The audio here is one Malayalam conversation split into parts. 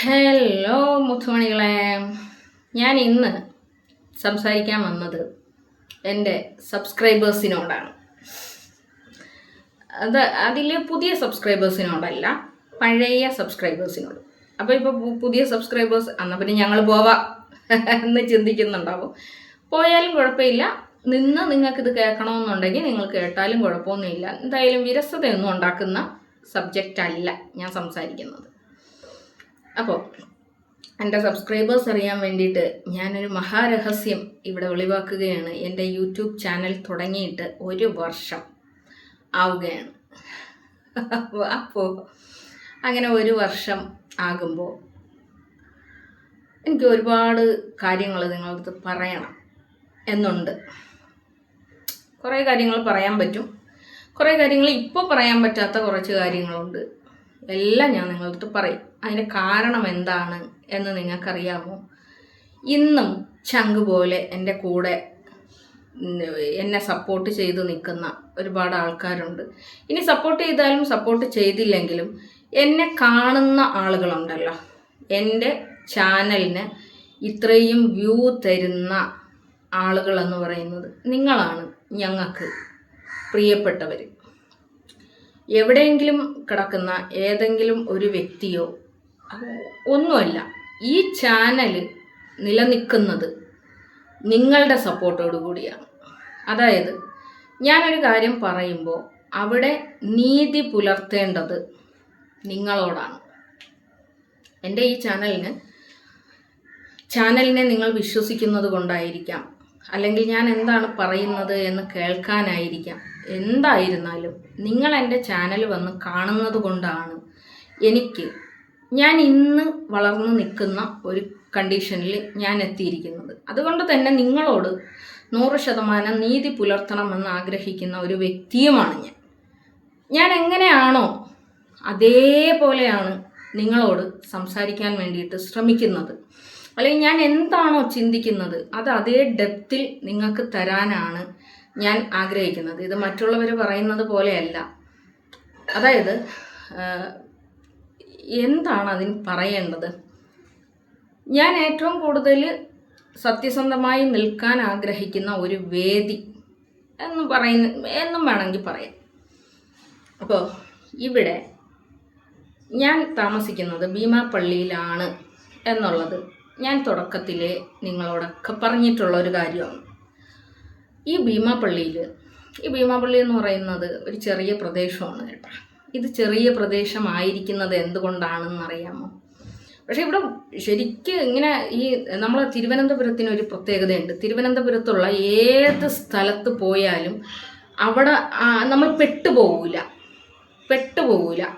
ഹലോ മുത്തുമണികളെ, ഞാൻ ഇന്ന് സംസാരിക്കാൻ വന്നത് എൻ്റെ സബ്സ്ക്രൈബേഴ്സിനോടാണ്. അതിൽ പുതിയ സബ്സ്ക്രൈബേഴ്സിനോടല്ല, പഴയ സബ്സ്ക്രൈബേഴ്സിനോട്. അപ്പോൾ ഇപ്പോൾ പുതിയ സബ്സ്ക്രൈബേഴ്സ് എന്നാൽ പിന്നെ ഞങ്ങൾ പോവാം എന്ന് ചിന്തിക്കുന്നുണ്ടാവും. പോയാലും കുഴപ്പമില്ല, നിങ്ങൾക്കിത് കേൾക്കണമെന്നുണ്ടെങ്കിൽ നിങ്ങൾ കേട്ടാലും കുഴപ്പമൊന്നുമില്ല. എന്തായാലും വിരസതയൊന്നും ഉണ്ടാക്കുന്ന സബ്ജക്റ്റ് അല്ല ഞാൻ സംസാരിക്കുന്നത്. അപ്പോൾ എൻ്റെ സബ്സ്ക്രൈബേഴ്സ് അറിയാൻ വേണ്ടിയിട്ട് ഞാനൊരു മഹാരഹസ്യം ഇവിടെ വെളിവാക്കുകയാണ്. എൻ്റെ യൂട്യൂബ് ചാനൽ തുടങ്ങിയിട്ട് 1 വർഷം ആവുകയാണ്. അപ്പോൾ അങ്ങനെ 1 വർഷം ആകുമ്പോൾ എനിക്ക് ഒരുപാട് കാര്യങ്ങൾ നിങ്ങളുടെ അടുത്ത് പറയണം എന്നുണ്ട്. കുറേ കാര്യങ്ങൾ പറയാൻ പറ്റും, കുറേ കാര്യങ്ങൾ ഇപ്പോൾ പറയാൻ പറ്റാത്ത കുറച്ച് കാര്യങ്ങളുണ്ട്. എല്ലാം ഞാൻ നിങ്ങളുടെ അടുത്ത് പറയും. അതിൻ്റെ കാരണം എന്താണ് എന്ന് നിങ്ങൾക്കറിയാമോ? ഇന്നും ചങ്ക് പോലെ എൻ്റെ കൂടെ എന്നെ സപ്പോർട്ട് ചെയ്ത് നിൽക്കുന്ന ഒരുപാട് ആൾക്കാരുണ്ട്. ഇനി സപ്പോർട്ട് ചെയ്താലും സപ്പോർട്ട് ചെയ്തില്ലെങ്കിലും എന്നെ കാണുന്ന ആളുകളുണ്ടല്ലോ, എൻ്റെ ചാനലിന് ഇത്രയും വ്യൂ തരുന്ന ആളുകളെന്ന് പറയുന്നത് നിങ്ങളാണ്. ഞങ്ങൾക്ക് പ്രിയപ്പെട്ടവർ. എവിടെയെങ്കിലും കിടക്കുന്ന ഏതെങ്കിലും ഒരു വ്യക്തിയോ ഒന്നുമല്ല. ഈ ചാനൽ നിലനിൽക്കുന്നത് നിങ്ങളുടെ സപ്പോർട്ടോടു കൂടിയാണ്. അതായത് ഞാനൊരു കാര്യം പറയുമ്പോൾ അവിടെ നീതി പുലർത്തേണ്ടത് നിങ്ങളോടാണ്. എൻ്റെ ഈ ചാനലിനെ നിങ്ങൾ വിശ്വസിക്കുന്നത് കൊണ്ടായിരിക്കാം, അല്ലെങ്കിൽ ഞാൻ എന്താണ് പറയുന്നത് എന്ന് കേൾക്കാനായിരിക്കാം. എന്തായിരുന്നാലും നിങ്ങൾ എൻ്റെ ചാനൽ വന്ന് കാണുന്നത് കൊണ്ടാണ് ഞാൻ ഇന്ന് വളർന്നു നിൽക്കുന്ന ഒരു കണ്ടീഷനിൽ ഞാൻ എത്തിയിരിക്കുന്നത്. അതുകൊണ്ട് തന്നെ നിങ്ങളോട് 100% നീതി പുലർത്തണമെന്ന് ആഗ്രഹിക്കുന്ന ഒരു വ്യക്തിയുമാണ് ഞാൻ എങ്ങനെയാണോ അതേപോലെയാണ് നിങ്ങളോട് സംസാരിക്കാൻ വേണ്ടിയിട്ട് ശ്രമിക്കുന്നത്. അല്ലെങ്കിൽ ഞാൻ എന്താണോ ചിന്തിക്കുന്നത് അത് അതേ ഡെപ്തിൽ നിങ്ങൾക്ക് തരാനാണ് ഞാൻ ആഗ്രഹിക്കുന്നത്. ഇത് മറ്റുള്ളവർ പറയുന്നത് പോലെയല്ല. അതായത് എന്താണ് അതിന് പറയേണ്ടത്? ഞാൻ ഏറ്റവും കൂടുതൽ സത്യസന്ധമായി നിൽക്കാൻ ആഗ്രഹിക്കുന്ന ഒരു വേദി എന്നും വേണമെങ്കിൽ പറയാം. അപ്പോൾ ഇവിടെ ഞാൻ താമസിക്കുന്നത് ഭീമാപ്പള്ളിയിലാണ് എന്നുള്ളത് ഞാൻ തുടക്കത്തിലെ നിങ്ങളോടൊക്കെ പറഞ്ഞിട്ടുള്ള ഒരു കാര്യമാണ്. ഈ ഭീമാപ്പള്ളി എന്ന് പറയുന്നത് ഒരു ചെറിയ പ്രദേശമാണ് കേട്ടോ. ഇത് ചെറിയ പ്രദേശമായിരിക്കുന്നത് എന്തുകൊണ്ടാണെന്ന് അറിയാമോ? പക്ഷേ ഇവിടെ ശരിക്കും ഇങ്ങനെ നമ്മളെ തിരുവനന്തപുരത്തിനൊരു പ്രത്യേകതയുണ്ട്. തിരുവനന്തപുരത്തുള്ള ഏത് സ്ഥലത്ത് പോയാലും അവിടെ നമ്മൾ പെട്ടുപോകില്ല.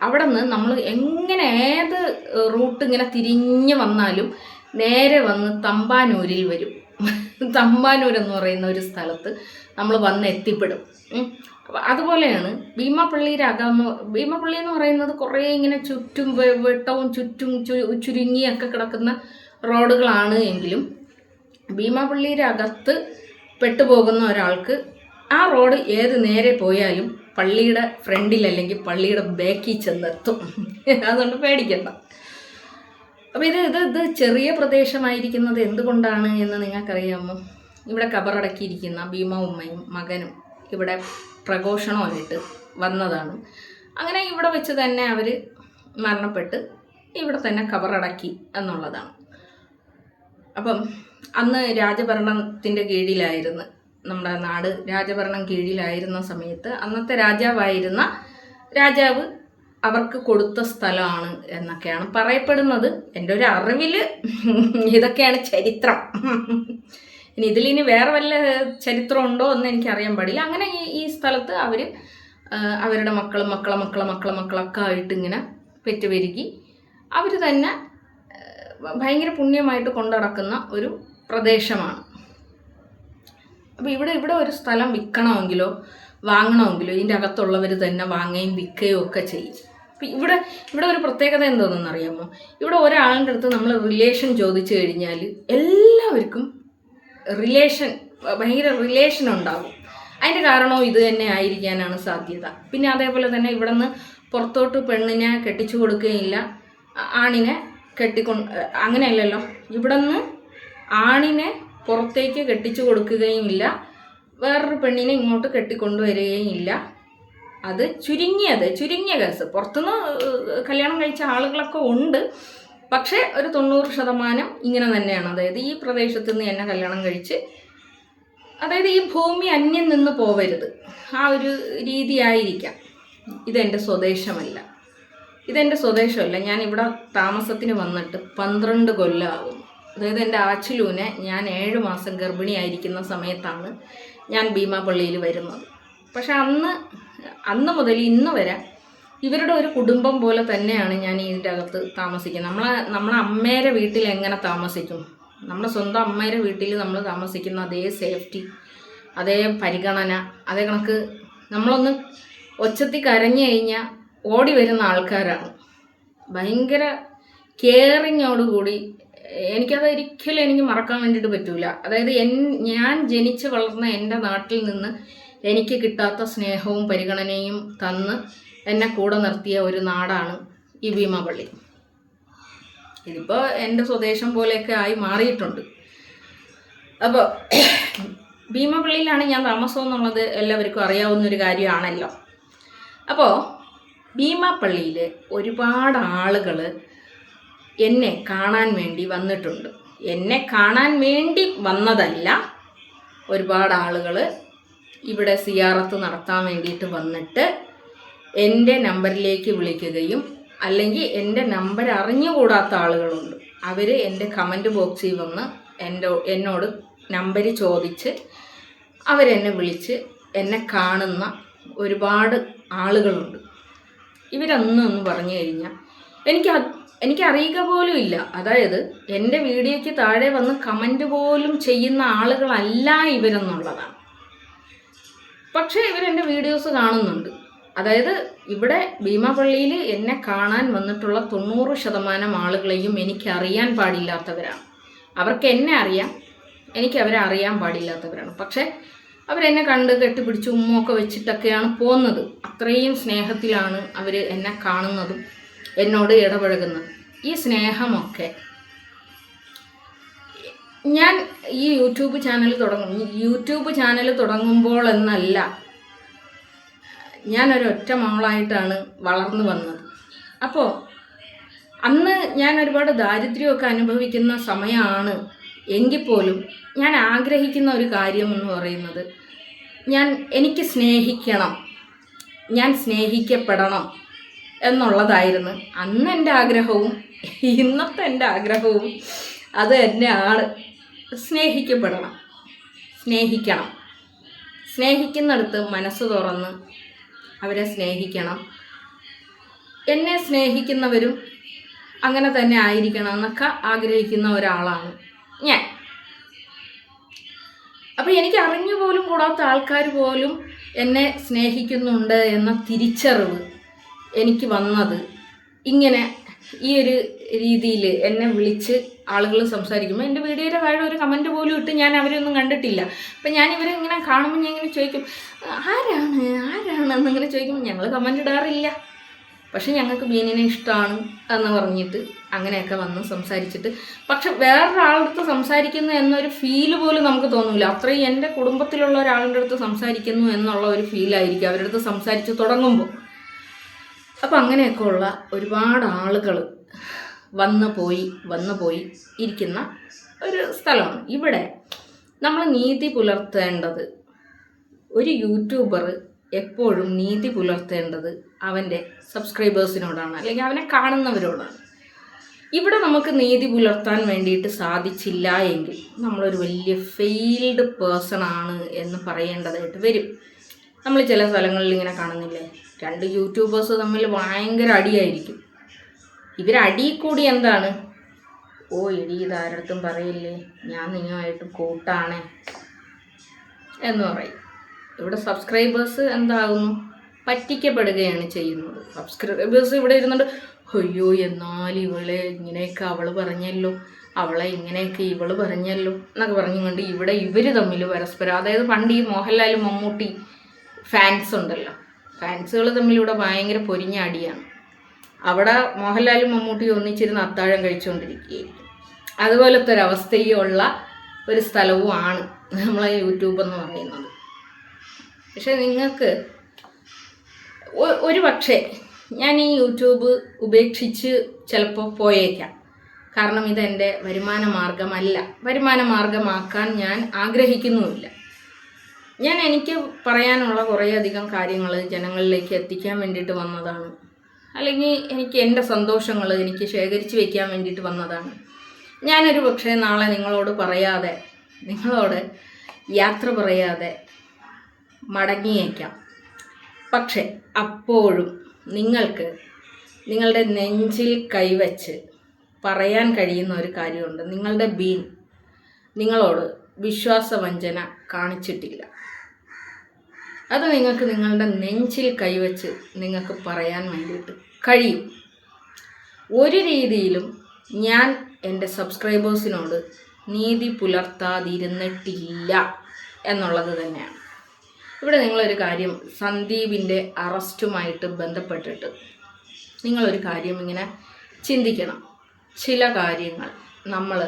അവിടെ നിന്ന് നമ്മൾ എങ്ങനെ ഏത് റൂട്ട് ഇങ്ങനെ തിരിഞ്ഞ് വന്നാലും നേരെ വന്ന് തമ്പാനൂരിൽ വരും. തമ്പാനൂർ എന്ന് പറയുന്ന ഒരു സ്ഥലത്ത് നമ്മൾ വന്ന് എത്തിപ്പെടും. അതുപോലെയാണ് ഭീമപ്പള്ളി എന്ന് പറയുന്നത് കുറേ ഇങ്ങനെ ചുറ്റും വെട്ടവും ചുറ്റും ചുരുങ്ങിയൊക്കെ കിടക്കുന്ന റോഡുകളാണ് എങ്കിലും ഭീമപ്പള്ളിയുടെ അകത്ത് പെട്ടുപോകുന്ന ഒരാൾക്ക് ആ റോഡ് ഏത് നേരെ പോയാലും പള്ളിയുടെ ഫ്രണ്ടിൽ അല്ലെങ്കിൽ പള്ളിയുടെ ബാക്കിൽ ചെന്നെത്തും. അതുകൊണ്ട് പേടിക്കണ്ട. അപ്പോൾ ഇത് ചെറിയ പ്രദേശമായിരിക്കുന്നത് എന്തുകൊണ്ടാണ് എന്ന് നിങ്ങൾക്കറിയാമോ? ഇവിടെ കബറടക്കിയിരിക്കുന്ന ഭീമ ഉമ്മയും മകനും ഇവിടെ പ്രഘോഷണമായിട്ട് വന്നതാണ്. അങ്ങനെ ഇവിടെ വെച്ച് തന്നെ അവർ മരണപ്പെട്ട് ഇവിടെ തന്നെ കബറടക്കി എന്നുള്ളതാണ്. അപ്പം അന്ന് രാജഭരണത്തിൻ്റെ കീഴിലായിരുന്നു നമ്മുടെ നാട്. രാജഭരണം കീഴിലായിരുന്ന സമയത്ത് അന്നത്തെ രാജാവ് അവർക്ക് കൊടുത്ത സ്ഥലമാണ് എന്നൊക്കെയാണ് പറയപ്പെടുന്നത്. എൻ്റെ ഒരു അറിവിൽ ഇതൊക്കെയാണ് ചരിത്രം. ഇനി ഇതിലിനി വേറെ വല്ല ചരിത്രം ഉണ്ടോ എന്ന് എനിക്കറിയാൻ പാടില്ല. അങ്ങനെ ഈ സ്ഥലത്ത് അവർ അവരുടെ മക്കളൊക്കെ ആയിട്ട് ഇങ്ങനെ പെറ്റുപെരുകി അവർ തന്നെ ഭയങ്കര പുണ്യമായിട്ട് കൊണ്ടുനടക്കുന്ന ഒരു പ്രദേശമാണ്. അപ്പോൾ ഇവിടെ ഒരു സ്ഥലം വിൽക്കണമെങ്കിലോ വാങ്ങണമെങ്കിലോ ഇതിൻ്റെ അകത്തുള്ളവർ തന്നെ വാങ്ങുകയും വിൽക്കുകയും ഒക്കെ ചെയ്യും. അപ്പം ഇവിടെ ഒരു പ്രത്യേകത എന്താണെന്ന് അറിയാമോ? ഇവിടെ ഒരാളുടെ അടുത്ത് നമ്മൾ റിലേഷൻ ചോദിച്ചു കഴിഞ്ഞാൽ എല്ലാവർക്കും ഭയങ്കര റിലേഷൻ ഉണ്ടാകും. അതിൻ്റെ കാരണവും ഇത് തന്നെ ആയിരിക്കാനാണ് സാധ്യത. പിന്നെ അതേപോലെ തന്നെ ഇവിടെ നിന്ന് പുറത്തോട്ട് പെണ്ണിനെ കെട്ടിച്ചു കൊടുക്കുകയില്ല, ആണിനെ അങ്ങനെയല്ലല്ലോ, ഇവിടെ നിന്ന് ആണിനെ പുറത്തേക്ക് കെട്ടിച്ചു കൊടുക്കുകയും ഇല്ല, വേറൊരു പെണ്ണിനെ ഇങ്ങോട്ട് കെട്ടിക്കൊണ്ടുവരികയും ഇല്ല. അത് ചുരുങ്ങിയ കേസ്. പുറത്തുനിന്ന് കല്യാണം കഴിച്ച ആളുകളൊക്കെ ഉണ്ട്, പക്ഷേ ഒരു 90% ഇങ്ങനെ തന്നെയാണ്. അതായത് ഈ പ്രദേശത്ത് നിന്ന് എന്നെ കല്യാണം കഴിച്ച്, അതായത് ഈ ഭൂമി അന്യം നിന്ന് പോവരുത്, ആ ഒരു രീതിയായിരിക്കാം. ഇതെൻ്റെ സ്വദേശമല്ല. ഞാൻ ഇവിടെ താമസത്തിന് വന്നിട്ട് 12 കൊല്ലമാകും. അതായത് എൻ്റെ ആച്ചിലൂനെ ഞാൻ 7 മാസം ഗർഭിണിയായിരിക്കുന്ന സമയത്താണ് ഞാൻ ഭീമാപള്ളിയിൽ വരുന്നത്. പക്ഷെ അന്ന് മുതൽ ഇന്ന് വരെ ഇവരുടെ ഒരു കുടുംബം പോലെ തന്നെയാണ് ഞാൻ ഇതിൻ്റെ അകത്ത് താമസിക്കുന്നത്. നമ്മളെ അമ്മേരെ വീട്ടിൽ എങ്ങനെ താമസിക്കും, നമ്മുടെ സ്വന്തം അമ്മേരെ വീട്ടിൽ നമ്മൾ താമസിക്കുന്ന അതേ സേഫ്റ്റി, അതേ പരിഗണന, അതേ കണക്ക് നമ്മളൊന്ന് ഒച്ചത്തിൽ കരഞ്ഞു കഴിഞ്ഞാൽ ഓടി വരുന്ന ആൾക്കാരാണ്. ഭയങ്കര കെയറിങ്ങോടുകൂടി. എനിക്കതൊരിക്കലും എനിക്ക് മറക്കാൻ വേണ്ടിയിട്ട് പറ്റില്ല. അതായത് ഞാൻ ജനിച്ച് വളർന്ന എൻ്റെ നാട്ടിൽ നിന്ന് എനിക്ക് കിട്ടാത്ത സ്നേഹവും പരിഗണനയും തന്ന് എന്നെ കൂടെ നിർത്തിയ ഒരു നാടാണ് ഈ ഭീമാപള്ളി. ഇതിപ്പോൾ എൻ്റെ സ്വദേശം പോലെയൊക്കെ ആയി മാറിയിട്ടുണ്ട്. അപ്പോൾ ഭീമാപള്ളിയിലാണ് ഞാൻ താമസം എന്നുള്ളത് എല്ലാവർക്കും അറിയാവുന്നൊരു കാര്യമാണല്ലോ. അപ്പോൾ ഭീമാപള്ളിയിൽ ഒരുപാട് ആളുകൾ എന്നെ കാണാൻ വേണ്ടി വന്നിട്ടുണ്ട്. എന്നെ കാണാൻ വേണ്ടി വന്നതല്ല, ഒരുപാട് ആളുകൾ ഇവിടെ സിയാറത്ത് നടത്താൻ വേണ്ടിയിട്ട് വന്നിട്ട് എൻ്റെ നമ്പറിലേക്ക് വിളിക്കുകയും, അല്ലെങ്കിൽ എൻ്റെ നമ്പർ അറിഞ്ഞുകൂടാത്ത ആളുകളുണ്ട്. അവർ എൻ്റെ കമൻറ്റ് ബോക്സിൽ വന്ന് എന്നോട് നമ്പർ ചോദിച്ച് അവരെന്നെ വിളിച്ച് എന്നെ കാണുന്ന ഒരുപാട് ആളുകളുണ്ട്. ഇവരൊന്നും പറഞ്ഞു കഴിഞ്ഞാൽ എനിക്കറിയുക പോലും ഇല്ല. അതായത് എൻ്റെ വീഡിയോയ്ക്ക് താഴെ വന്ന് കമൻറ്റ് പോലും ചെയ്യുന്ന ആളുകളല്ല ഇവരെന്നുള്ളതാണ്. പക്ഷേ ഇവരെൻ്റെ വീഡിയോസ് കാണുന്നുണ്ട്. അതായത് ഇവിടെ ഭീമാപള്ളിയിൽ എന്നെ കാണാൻ വന്നിട്ടുള്ള 90% ആളുകളെയും എനിക്കറിയാൻ പാടില്ലാത്തവരാണ്. അവർക്ക് എന്നെ അറിയാം, എനിക്ക് അവരെ അറിയാൻ പാടില്ലാത്തവരാണ്. പക്ഷേ അവരെന്നെ കണ്ട് കെട്ടിപ്പിടിച്ച് ഉമ്മൊക്കെ വെച്ചിട്ടൊക്കെയാണ് പോകുന്നത്. അത്രയും സ്നേഹത്തിലാണ് അവർ എന്നെ കാണുന്നതും എന്നോട് ഇടപഴകുന്നത്. ഈ സ്നേഹമൊക്കെ ഞാൻ ഈ യൂട്യൂബ് ചാനൽ തുടങ്ങുമ്പോൾ എന്നല്ല, ഞാനൊരൊറ്റ മോളായിട്ടാണ് വളർന്നു വന്നത്. അപ്പോൾ അന്ന് ഞാൻ ഒരുപാട് ദാരിദ്ര്യമൊക്കെ അനുഭവിക്കുന്ന സമയമാണ്. എങ്കിൽ പോലും ഞാൻ ആഗ്രഹിക്കുന്ന ഒരു കാര്യം എന്ന് പറയുന്നത്, എനിക്ക് സ്നേഹിക്കണം, ഞാൻ സ്നേഹിക്കപ്പെടണം എന്നുള്ളതായിരുന്നു അന്ന് എൻ്റെ ആഗ്രഹവും. ഇന്നത്തെ എൻ്റെ ആഗ്രഹവും അത് തന്നെയാണ്. സ്നേഹിക്കപ്പെടണം, സ്നേഹിക്കണം. സ്നേഹിക്കുന്നിടത്ത് മനസ്സ് തുറന്ന് അവരെ സ്നേഹിക്കണം. എന്നെ സ്നേഹിക്കുന്നവരും അങ്ങനെ തന്നെ ആയിരിക്കണം എന്നൊക്കെ ആഗ്രഹിക്കുന്ന ഒരാളാണ് ഞാൻ. അപ്പോൾ എനിക്ക് അറിഞ്ഞു പോലും കൂടാത്ത ആൾക്കാർ പോലും എന്നെ സ്നേഹിക്കുന്നുണ്ട് എന്ന തിരിച്ചറിവ് എനിക്ക് വന്നത് ഇങ്ങനെ ഈ ഒരു രീതിയിൽ എന്നെ വിളിച്ച് ആളുകൾ സംസാരിക്കുമ്പോൾ എൻ്റെ വീഡിയോയുടെ താഴെ ഒരു കമൻറ്റ് പോലും ഇട്ട് ഞാൻ അവരൊന്നും കണ്ടിട്ടില്ല. അപ്പം ഞാൻ ഇവരെ ഇങ്ങനെ കാണുമ്പോൾ ഞാൻ ഇങ്ങനെ ചോദിക്കും, ആരാണെന്നിങ്ങനെ ചോദിക്കുമ്പോൾ ഞങ്ങൾ കമൻറ്റ് ഇടാറില്ല, പക്ഷെ ഞങ്ങൾക്ക് ബീനിനെ ഇഷ്ടമാണ് എന്ന് പറഞ്ഞിട്ട് അങ്ങനെയൊക്കെ വന്ന് സംസാരിച്ചിട്ട്, പക്ഷെ വേറൊരാളുടെ സംസാരിക്കുന്നു എന്നൊരു ഫീല് പോലും നമുക്ക് തോന്നില്ല. അത്രയും എൻ്റെ കുടുംബത്തിലുള്ള ഒരാളുടെ അടുത്ത് സംസാരിക്കുന്നു എന്നുള്ള ഒരു ഫീലായിരിക്കും അവരുടെ അടുത്ത് സംസാരിച്ച് തുടങ്ങുമ്പോൾ. അപ്പം അങ്ങനെയൊക്കെ ഉള്ള ഒരുപാട് ആളുകൾ വന്നു പോയി ഇരിക്കുന്ന ഒരു സ്ഥലമാണ്. ഇവിടെ നമ്മൾ നീതി പുലർത്തേണ്ടത്, ഒരു യൂട്യൂബർ എപ്പോഴും നീതി പുലർത്തേണ്ടത് അവൻ്റെ സബ്സ്ക്രൈബേഴ്സിനോടാണ്, അല്ലെങ്കിൽ അവനെ കാണുന്നവരോടാണ്. ഇവിടെ നമുക്ക് നീതി പുലർത്താൻ വേണ്ടിയിട്ട് സാധിച്ചില്ല എങ്കിൽ നമ്മളൊരു വലിയ ഫെയിൽഡ് പേഴ്സൺ ആണ് എന്ന് പറയേണ്ടതായിട്ട് വരും. നമ്മൾ ചില സ്ഥലങ്ങളിൽ ഇങ്ങനെ കാണുന്നില്ലേ, 2 യൂട്യൂബേഴ്സ് തമ്മിൽ ഭയങ്കര അടിയായിരിക്കും. ഇവരടി കൂടി എന്താണ്, ഓ എടി ഇതാരടുത്തും പറയില്ലേ, ഞാൻ നിങ്ങളുമായിട്ട് കൂട്ടാണേ എന്ന് പറയും. ഇവിടെ സബ്സ്ക്രൈബേഴ്സ് എന്താകുന്നു, പറ്റിക്കപ്പെടുകയാണ് ചെയ്യുന്നത്. സബ്സ്ക്രൈബേഴ്സ് ഇവിടെ ഇരുന്നുകൊണ്ട്, അയ്യോ എന്നാൽ ഇവളെ ഇങ്ങനെയൊക്കെ അവൾ പറഞ്ഞല്ലോ, അവളെ ഇങ്ങനെയൊക്കെ ഇവള് പറഞ്ഞല്ലോ എന്നൊക്കെ പറഞ്ഞുകൊണ്ട് ഇവിടെ ഇവർ തമ്മിൽ പരസ്പരം, അതായത് പണ്ട് ഈ മോഹൻലാലും മമ്മൂട്ടി ഫാൻസ് ഉണ്ടല്ലോ, ഫാൻസുകൾ തമ്മിൽ ഇവിടെ ഭയങ്കര പൊരിഞ്ഞ അടിയാണ്. അവിടെ മോഹൻലാലും മമ്മൂട്ടിയും ഒന്നിച്ചിരുന്ന് അത്താഴം കഴിച്ചുകൊണ്ടിരിക്കുകയായിരിക്കും. അതുപോലത്തെ ഒരവസ്ഥയുള്ള ഒരു സ്ഥലവുമാണ് നമ്മളെ യൂട്യൂബ് എന്ന് പറയുന്നത്. പക്ഷെ നിങ്ങൾക്ക് ഒരു പക്ഷേ ഞാൻ ഈ യൂട്യൂബ് ഉപേക്ഷിച്ച് ചിലപ്പോൾ പോയേക്കാം. കാരണം ഇതെൻ്റെ വരുമാന മാർഗമല്ല, വരുമാന മാർഗമാക്കാൻ ഞാൻ ആഗ്രഹിക്കുന്നുമില്ല. എനിക്ക് പറയാനുള്ള കുറേയധികം കാര്യങ്ങൾ ജനങ്ങളിലേക്ക് എത്തിക്കാൻ വേണ്ടിയിട്ട് വന്നതാണ്. അല്ലെങ്കിൽ എനിക്ക് എൻ്റെ സന്തോഷങ്ങൾ എനിക്ക് ശേഖരിച്ച് വയ്ക്കാൻ വേണ്ടിയിട്ട് വന്നതാണ്. ഞാനൊരു പക്ഷേ നാളെ നിങ്ങളോട് യാത്ര പറയാതെ മടങ്ങിയേക്കാം. പക്ഷെ അപ്പോഴും നിങ്ങൾക്ക് നിങ്ങളുടെ നെഞ്ചിൽ കൈവച്ച് പറയാൻ കഴിയുന്ന ഒരു കാര്യമുണ്ട്. നിങ്ങളുടെ നിങ്ങളോട് വിശ്വാസവഞ്ചന കാണിച്ചിട്ടില്ല. അത് നിങ്ങൾക്ക് നിങ്ങളുടെ നെഞ്ചിൽ കൈവച്ച് നിങ്ങൾക്ക് പറയാൻ വേണ്ടിയിട്ട് കഴിയും. ഒരു രീതിയിലും ഞാൻ എൻ്റെ സബ്സ്ക്രൈബേഴ്സിനോട് നീതി പുലർത്താതിരുന്നിട്ടില്ല എന്നുള്ളത് തന്നെയാണ്. ഇവിടെ നിങ്ങളൊരു കാര്യം, സന്ദീപിൻ്റെ അറസ്റ്റുമായിട്ട് ബന്ധപ്പെട്ടിട്ട് നിങ്ങളൊരു കാര്യം ഇങ്ങനെ ചിന്തിക്കണം. ചില കാര്യങ്ങൾ നമ്മൾ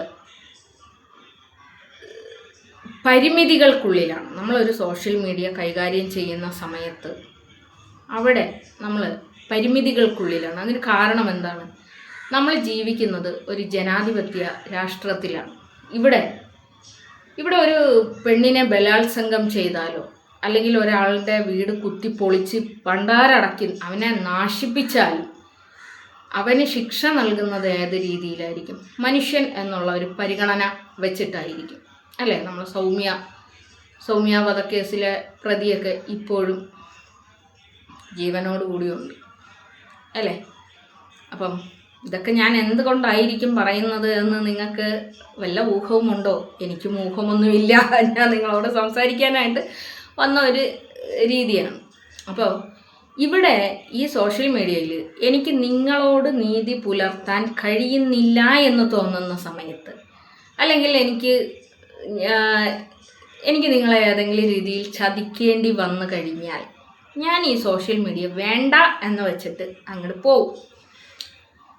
പരിമിതികൾക്കുള്ളിലാണ്. നമ്മളൊരു സോഷ്യൽ മീഡിയ കൈകാര്യം ചെയ്യുന്ന സമയത്ത് അവിടെ നമ്മൾ പരിമിതികൾക്കുള്ളിലാണ്. അതിന് കാരണം എന്താണ്? നമ്മൾ ജീവിക്കുന്നത് ഒരു ജനാധിപത്യ രാഷ്ട്രത്തിലാണ്. ഇവിടെ ഒരു പെണ്ണിനെ ബലാത്സംഗം ചെയ്താലോ അല്ലെങ്കിൽ ഒരാളുടെ വീട് കുത്തിപ്പൊളിച്ച് പണ്ടാരടക്കി അവനെ നാശിപ്പിച്ചാലും അവന് ശിക്ഷ നൽകുന്നത് ഏത് രീതിയിലായിരിക്കും? മനുഷ്യൻ എന്നുള്ള ഒരു പരിഗണന വെച്ചിട്ടായിരിക്കും, അല്ലേ? നമ്മൾ സൗമ്യ വധക്കേസിലെ പ്രതിയൊക്കെ ഇപ്പോഴും ജീവനോടുകൂടിയുണ്ട്, അല്ലേ? അപ്പം ഇതൊക്കെ ഞാൻ എന്തുകൊണ്ടായിരിക്കും പറയുന്നത് എന്ന് നിങ്ങൾക്ക് വല്ല ഊഹവുമുണ്ടോ? എനിക്കും ഊഹമൊന്നുമില്ല. ഞാൻ നിങ്ങളോട് സംസാരിക്കാനായിട്ട് വന്ന ഒരു രീതിയാണ്. അപ്പോൾ ഇവിടെ ഈ സോഷ്യൽ മീഡിയയിൽ എനിക്ക് നിങ്ങളോട് നീതി പുലർത്താൻ കഴിയുന്നില്ല എന്ന് തോന്നുന്ന സമയത്ത്, അല്ലെങ്കിൽ എനിക്ക് നിങ്ങളെ ഏതെങ്കിലും രീതിയിൽ ചതിക്കേണ്ടി വന്നു കഴിഞ്ഞാൽ ഞാൻ ഈ സോഷ്യൽ മീഡിയ വേണ്ട എന്ന് വെച്ചിട്ട് അങ്ങോട്ട് പോവും.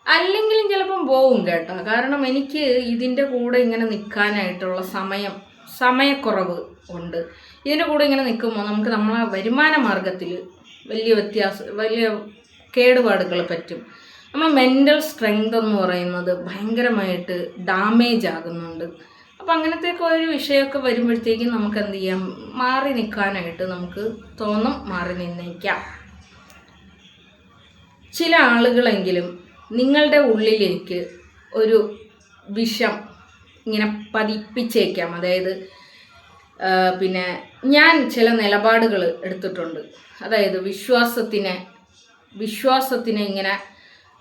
അല്ലെങ്കിലും ചിലപ്പം പോവും കേട്ടോ. കാരണം എനിക്ക് ഇതിൻ്റെ കൂടെ ഇങ്ങനെ നിൽക്കാനായിട്ടുള്ള സമയക്കുറവ് ഉണ്ട്. ഇതിൻ്റെ കൂടെ ഇങ്ങനെ നിൽക്കുമ്പോൾ നമുക്ക് നമ്മളെ വരുമാന മാർഗത്തിൽ വലിയ കേടുപാടുകൾ പറ്റും. നമ്മൾ മെൻ്റൽ സ്ട്രെങ്ത് എന്ന് പറയുന്നത് ഭയങ്കരമായിട്ട് ഡാമേജ് ആകുന്നുണ്ട്. അപ്പം അങ്ങനത്തെയൊക്കെ ഒരു വിഷയമൊക്കെ വരുമ്പോഴത്തേക്കും നമുക്ക് എന്ത് ചെയ്യാം? മാറി നിൽക്കാനായിട്ട് നമുക്ക് തോന്നും, മാറി നിന്നേക്കാം. ചില ആളുകളെങ്കിലും നിങ്ങളുടെ ഉള്ളിലേക്ക് ഒരു വിഷം ഇങ്ങനെ പതിപ്പിച്ചേക്കാം. അതായത് പിന്നെ ഞാൻ ചില നിലപാടുകൾ എടുത്തിട്ടുണ്ട്. അതായത് വിശ്വാസത്തിനെ ഇങ്ങനെ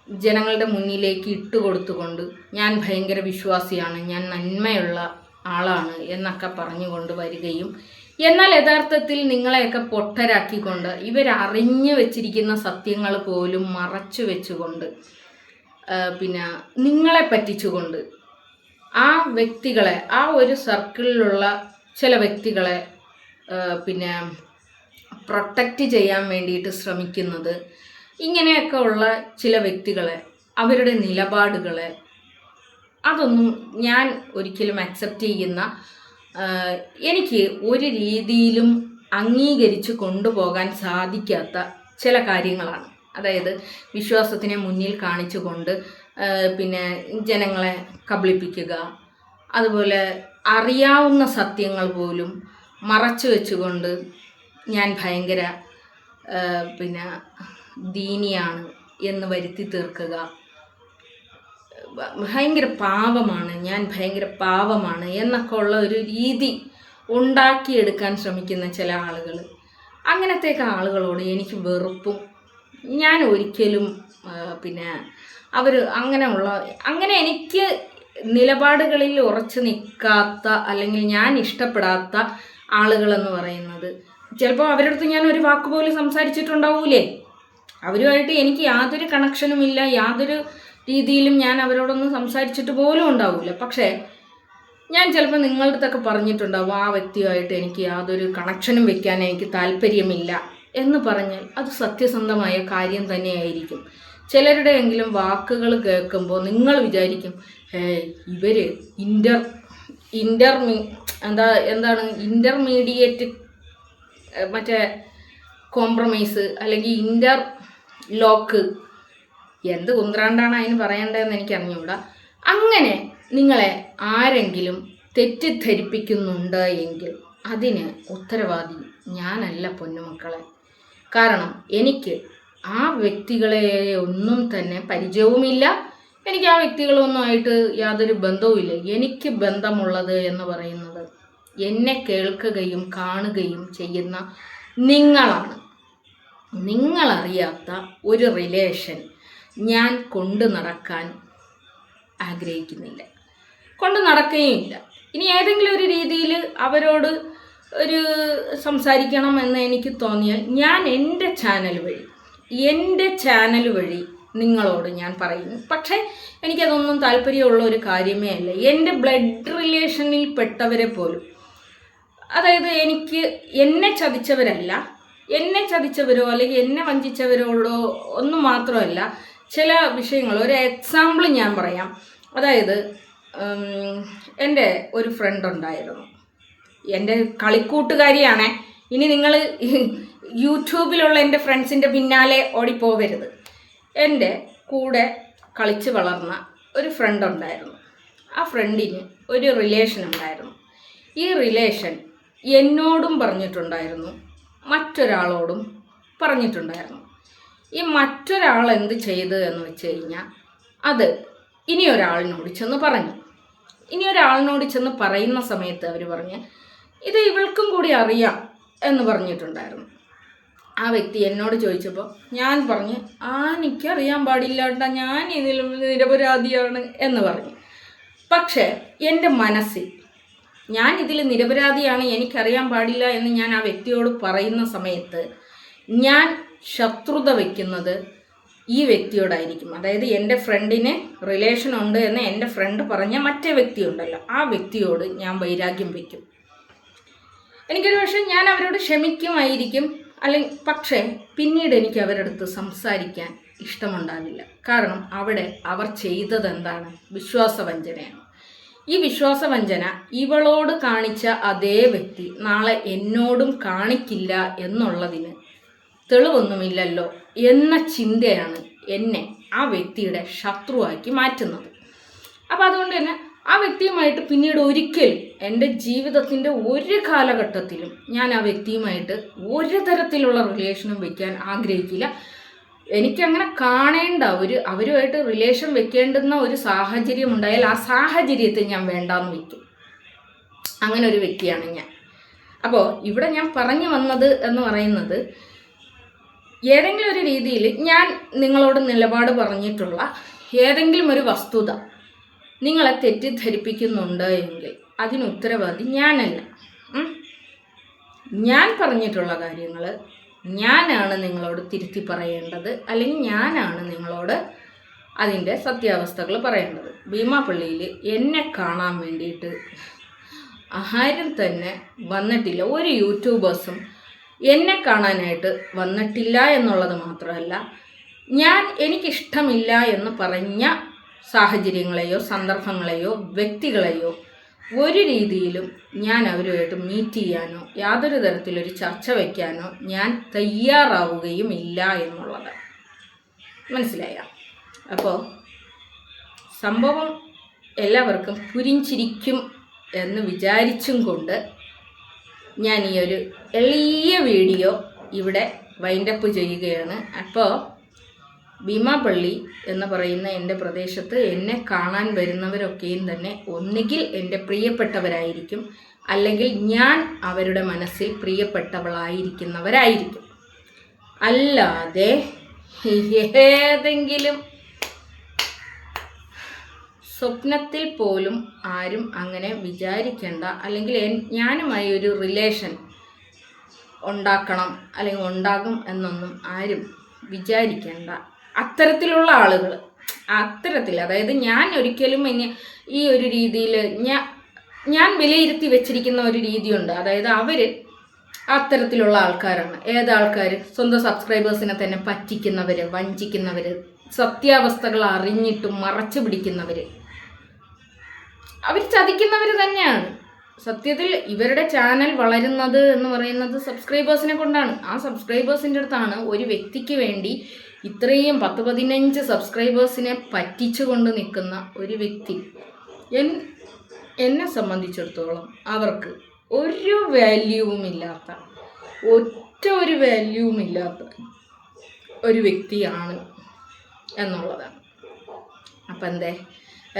ജനങ്ങളുടെ മുന്നിലേക്ക് ഇട്ടുകൊടുത്തുകൊണ്ട് ഞാൻ ഭയങ്കര വിശ്വാസിയാണ്, ഞാൻ നന്മയുള്ള ആളാണ് എന്നൊക്കെ പറഞ്ഞുകൊണ്ട് വരികയും, എന്നാൽ യഥാർത്ഥത്തിൽ നിങ്ങളെയൊക്കെ പൊട്ടരാക്കിക്കൊണ്ട് ഇവരറിഞ്ഞു വെച്ചിരിക്കുന്ന സത്യങ്ങൾ പോലും മറച്ചു വെച്ചുകൊണ്ട് പിന്നെ നിങ്ങളെ പറ്റിച്ചുകൊണ്ട് ആ വ്യക്തികളെ, ആ ഒരു സർക്കിളിലുള്ള ചില വ്യക്തികളെ പിന്നെ പ്രൊട്ടക്റ്റ് ചെയ്യാൻ വേണ്ടിയിട്ട് ശ്രമിക്കുന്നത്, ഇങ്ങനെയൊക്കെ ഉള്ള ചില വ്യക്തികളെ, അവരുടെ നിലപാടുകളെ അതൊന്നും ഞാൻ ഒരിക്കലും അക്സെപ്റ്റ് ചെയ്യുന്ന, എനിക്ക് ഒരു രീതിയിലും അംഗീകരിച്ച് കൊണ്ടുപോകാൻ സാധിക്കാത്ത ചില കാര്യങ്ങളാണ്. അതായത് വിശ്വാസത്തിനെ മുന്നിൽ കാണിച്ചുകൊണ്ട് പിന്നെ ജനങ്ങളെ കബളിപ്പിക്കുക, അതുപോലെ അറിയാവുന്ന സത്യങ്ങൾ പോലും മറച്ചു വെച്ചുകൊണ്ട് ഞാൻ ഭയങ്കര പിന്നെ ദീനിയാണ് എന്ന് വരുത്തി തീർക്കുക, ഭയങ്കര പാവമാണ്, ഞാൻ ഭയങ്കര പാവമാണ് എന്നൊക്കെ ഉള്ള ഒരു രീതി ഉണ്ടാക്കിയെടുക്കാൻ ശ്രമിക്കുന്ന ചില ആളുകൾ, അങ്ങനത്തെയൊക്കെ ആളുകളോട് എനിക്ക് വെറുപ്പും. ഞാൻ ഒരിക്കലും പിന്നെ അങ്ങനെ എനിക്ക് നിലപാടുകളിൽ ഉറച്ചു നിൽക്കാത്ത, അല്ലെങ്കിൽ ഞാൻ ഇഷ്ടപ്പെടാത്ത ആളുകളെന്ന് പറയുന്നത്, ചിലപ്പോൾ അവരുടെ അടുത്ത് ഞാൻ ഒരു വാക്ക് പോലും സംസാരിച്ചിട്ടുണ്ടാവൂലേ, അവരുമായിട്ട് എനിക്ക് യാതൊരു കണക്ഷനുമില്ല, യാതൊരു രീതിയിലും ഞാൻ അവരോടൊന്നും സംസാരിച്ചിട്ട് പോലും ഉണ്ടാവില്ല. പക്ഷേ ഞാൻ ചിലപ്പോൾ നിങ്ങളുടെ അടുത്തൊക്കെ പറഞ്ഞിട്ടുണ്ടാവും, ആ വ്യക്തിയുമായിട്ട് എനിക്ക് യാതൊരു കണക്ഷനും വെക്കാൻ എനിക്ക് താല്പര്യമില്ല എന്ന് പറഞ്ഞാൽ അത് സത്യസന്ധമായ കാര്യം തന്നെയായിരിക്കും. ചിലരുടെയെങ്കിലും വാക്കുകൾ കേൾക്കുമ്പോൾ നിങ്ങൾ വിചാരിക്കും ഇവർ എന്താണ് ഇൻ്റർമീഡിയറ്റ് മറ്റേ കോംപ്രമൈസ് അല്ലെങ്കിൽ ലോക്ക് എന്ത് കുന്ത്രാണ്ടാണ് അതിന് പറയേണ്ടതെന്ന് എനിക്ക് അറിഞ്ഞുകൂടാ. അങ്ങനെ നിങ്ങളെ ആരെങ്കിലും തെറ്റിദ്ധരിപ്പിക്കുന്നുണ്ട് എങ്കിൽ അതിന് ഉത്തരവാദി ഞാനല്ല പൊന്നുമക്കളെ. കാരണം എനിക്ക് ആ വ്യക്തികളെ ഒന്നും തന്നെ പരിചയവുമില്ല, എനിക്ക് ആ വ്യക്തികളൊന്നുമായിട്ട് യാതൊരു ബന്ധവുമില്ല. എനിക്ക് ബന്ധമുള്ളത് എന്ന് പറയുന്നത് എന്നെ കേൾക്കുകയും കാണുകയും ചെയ്യുന്ന നിങ്ങളാണ്. നിങ്ങളറിയാത്ത ഒരു റിലേഷൻ ഞാൻ കൊണ്ടു നടക്കാൻ ആഗ്രഹിക്കുന്നില്ല, കൊണ്ട് നടക്കുകയുമില്ല. ഇനി ഏതെങ്കിലും ഒരു രീതിയിൽ അവരോട് ഒരു സംസാരിക്കണം എന്ന് എനിക്ക് തോന്നിയാൽ ഞാൻ എൻ്റെ ചാനൽ വഴി നിങ്ങളോട് ഞാൻ പറയുന്നു. പക്ഷേ എനിക്കതൊന്നും താല്പര്യമുള്ള ഒരു കാര്യമേ അല്ല. എൻ്റെ ബ്ലഡ് റിലേഷനിൽ പെട്ടവരെ പോലും, അതായത് എന്നെ ചതിച്ചവരോ അല്ലെങ്കിൽ എന്നെ വഞ്ചിച്ചവരോടോ ഒന്നും മാത്രമല്ല, ചില വിഷയങ്ങൾ ഒരു എക്സാമ്പിൾ ഞാൻ പറയാം. അതായത് എൻ്റെ ഒരു ഫ്രണ്ട് ഉണ്ടായിരുന്നു, എൻ്റെ കളിക്കൂട്ടുകാരിയാണേ. ഇനി നിങ്ങൾ യൂട്യൂബിലുള്ള എൻ്റെ ഫ്രണ്ട്സിൻ്റെ പിന്നാലെ ഓടിപ്പോവരുത്. എൻ്റെ കൂടെ കളിച്ച് വളർന്ന ഒരു ഫ്രണ്ട് ഉണ്ടായിരുന്നു. ആ ഫ്രണ്ടിന് ഒരു റിലേഷൻ ഉണ്ടായിരുന്നു. ഈ റിലേഷൻ എന്നോടും പറഞ്ഞിട്ടുണ്ടായിരുന്നു, മറ്റൊരാളോടും പറഞ്ഞിട്ടുണ്ടായിരുന്നു. ഈ മറ്റൊരാൾ എന്ത് ചെയ്തു എന്ന് വെച്ച് കഴിഞ്ഞാൽ അത് ഇനിയൊരാളിനോട് ചെന്ന് പറയുന്ന സമയത്ത് അവർ പറഞ്ഞ് ഇത് ഇവൾക്കും കൂടി അറിയാം എന്ന് പറഞ്ഞിട്ടുണ്ടായിരുന്നു. ആ വ്യക്തി എന്നോട് ചോദിച്ചപ്പോൾ ഞാൻ പറഞ്ഞ് എനിക്കറിയാൻ പാടില്ല കേട്ടോ, ഞാൻ ഇതിലും നിരപരാധിയാണ് എന്ന് പറഞ്ഞു. പക്ഷേ എൻ്റെ മനസ്സിൽ ഞാൻ ഇതിൽ നിരപരാധിയാണ്, എനിക്കറിയാൻ പാടില്ല എന്ന് ഞാൻ ആ വ്യക്തിയോട് പറയുന്ന സമയത്ത് ഞാൻ ശത്രുത വയ്ക്കുന്നത് ഈ വ്യക്തിയോടായിരിക്കും. അതായത് എൻ്റെ ഫ്രണ്ടിന് റിലേഷൻ ഉണ്ട് എന്ന് എൻ്റെ ഫ്രണ്ട് പറഞ്ഞ മറ്റേ വ്യക്തി ഉണ്ടല്ലോ, ആ വ്യക്തിയോട് ഞാൻ വൈരാഗ്യം വയ്ക്കും. എനിക്കൊരു പക്ഷേ ഞാൻ അവരോട് ക്ഷമിക്കുമായിരിക്കും, പക്ഷേ പിന്നീട് എനിക്ക് അവരുടെ അടുത്ത് സംസാരിക്കാൻ ഇഷ്ടമുണ്ടാവില്ല. കാരണം അവിടെ അവർ ചെയ്തത് എന്താണ്? വിശ്വാസവഞ്ചനയാണ്. ഈ വിശ്വാസവഞ്ചന ഇവളോട് കാണിച്ച അതേ വ്യക്തി നാളെ എന്നോടും കാണിക്കില്ല എന്നുള്ളതിന് തെളിവൊന്നുമില്ലല്ലോ എന്ന ചിന്തയാണ് എന്നെ ആ വ്യക്തിയുടെ ശത്രുവാക്കി മാറ്റുന്നത്. അപ്പോൾ അതുകൊണ്ട് തന്നെ ആ വ്യക്തിയുമായിട്ട് പിന്നീട് ഒരിക്കലും എൻ്റെ ജീവിതത്തിൻ്റെ ഒരു കാലഘട്ടത്തിലും ഞാൻ ആ വ്യക്തിയുമായിട്ട് ഒരു തരത്തിലുള്ള റിലേഷനും വയ്ക്കാൻ ആഗ്രഹിക്കില്ല. എനിക്കങ്ങനെ അവരുമായിട്ട് റിലേഷൻ വെക്കേണ്ടുന്ന ഒരു സാഹചര്യം ഉണ്ടായാൽ ആ സാഹചര്യത്തെ ഞാൻ വേണ്ടാന്ന് വയ്ക്കും. അങ്ങനെ ഒരു വ്യക്തിയാണ് ഞാൻ. അപ്പോൾ ഇവിടെ ഞാൻ പറഞ്ഞു വന്നത് എന്ന് പറയുന്നത്, ഏതെങ്കിലും ഒരു രീതിയിൽ ഞാൻ നിങ്ങളോട് നിലപാട് പറഞ്ഞിട്ടുള്ള ഏതെങ്കിലും ഒരു വസ്തുത നിങ്ങളെ തെറ്റിദ്ധരിപ്പിക്കുന്നുണ്ട് എങ്കിൽ അതിന് ഉത്തരവാദി ഞാനല്ല. ഞാൻ പറഞ്ഞിട്ടുള്ള കാര്യങ്ങൾ ഞാനാണ് നിങ്ങളോട് തിരുത്തി പറയേണ്ടത്, അല്ലെങ്കിൽ ഞാനാണ് നിങ്ങളോട് അതിൻ്റെ സത്യാവസ്ഥകൾ പറയേണ്ടത്. ഭീമാപള്ളിയിൽ എന്നെ കാണാൻ വേണ്ടിയിട്ട് ആരും തന്നെ വന്നിട്ടില്ല. ഒരു യൂട്യൂബേഴ്സും എന്നെ കാണാനായിട്ട് വന്നിട്ടില്ല എന്നുള്ളത് മാത്രമല്ല, എനിക്കിഷ്ടമില്ല എന്ന് പറഞ്ഞ സാഹചര്യങ്ങളെയോ സന്ദർഭങ്ങളെയോ വ്യക്തികളെയോ ഒരു രീതിയിലും ഞാൻ അവരുമായിട്ട് മീറ്റ് ചെയ്യാനോ യാതൊരു തരത്തിലൊരു ചർച്ച വയ്ക്കാനോ ഞാൻ തയ്യാറാവുകയും ഇല്ല എന്നുള്ളത് മനസ്സിലായ. അപ്പോൾ സംഭവം എല്ലാവർക്കും പുരിഞ്ചിരിക്കും എന്ന് വിചാരിച്ചും കൊണ്ട് ഞാൻ ഈ ഒരു എളിയ വീഡിയോ ഇവിടെ വൈൻഡപ്പ് ചെയ്യുകയാണ്. അപ്പോൾ ഭീമാപള്ളി എന്ന് പറയുന്ന എൻ്റെ പ്രദേശത്ത് എന്നെ കാണാൻ വരുന്നവരൊക്കെയും തന്നെ ഒന്നുകിൽ എൻ്റെ പ്രിയപ്പെട്ടവരായിരിക്കും, അല്ലെങ്കിൽ ഞാൻ അവരുടെ മനസ്സിൽ പ്രിയപ്പെട്ടവളായിരിക്കുന്നവരായിരിക്കും. അല്ലാതെ ഏതെങ്കിലും സ്വപ്നത്തിൽ പോലും ആരും അങ്ങനെ വിചാരിക്കേണ്ട, അല്ലെങ്കിൽ ഞാനുമായി ഒരു റിലേഷൻ ഉണ്ടാക്കണം അല്ലെങ്കിൽ ഉണ്ടാകും എന്നൊന്നും ആരും വിചാരിക്കേണ്ട. അത്തരത്തിലുള്ള ആളുകൾ അതായത് ഞാൻ ഒരിക്കലും ഈ ഒരു രീതിയിൽ ഞാൻ വിലയിരുത്തി വെച്ചിരിക്കുന്ന ഒരു രീതിയുണ്ട്. അതായത് അവർ അത്തരത്തിലുള്ള ആൾക്കാരാണ്. ഏതാൾക്കാർ? സ്വന്തം സബ്സ്ക്രൈബേഴ്സിനെ തന്നെ പറ്റിക്കുന്നവർ, വഞ്ചിക്കുന്നവർ, സത്യാവസ്ഥകൾ അറിഞ്ഞിട്ടും മറച്ചു പിടിക്കുന്നവർ, അവർ ചതിക്കുന്നവർ തന്നെയാണ്. സത്യത്തിൽ ഇവരുടെ ചാനൽ വളരുന്നത് എന്ന് പറയുന്നത് സബ്സ്ക്രൈബേഴ്സിനെ കൊണ്ടാണ്. ആ സബ്സ്ക്രൈബേഴ്സിൻ്റെ അടുത്താണ് ഒരു വ്യക്തിക്ക് വേണ്ടി ഇത്രയും 10-15 സബ്സ്ക്രൈബേഴ്സിനെ പറ്റിച്ചുകൊണ്ട് നിൽക്കുന്ന ഒരു വ്യക്തി. എന്നെ സംബന്ധിച്ചിടത്തോളം അവർക്ക് ഒരു വാല്യൂവുമില്ലാത്ത, ഒരു വാല്യൂവുമില്ലാത്ത ഒരു വ്യക്തിയാണ് എന്നുള്ളതാണ്. അപ്പം എന്തേ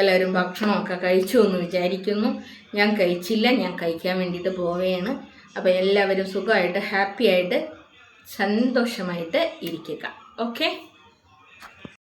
എല്ലാവരും ഭക്ഷണമൊക്കെ കഴിച്ചു എന്ന് വിചാരിക്കുന്നു. ഞാൻ കഴിച്ചില്ല, ഞാൻ കഴിക്കാൻ വേണ്ടിയിട്ട് പോവുകയാണ്. അപ്പോൾ എല്ലാവരും സുഖമായിട്ട് ഹാപ്പി ആയിട്ട് സന്തോഷമായിട്ട് ഇരിക്കുക. ഓക്കെ.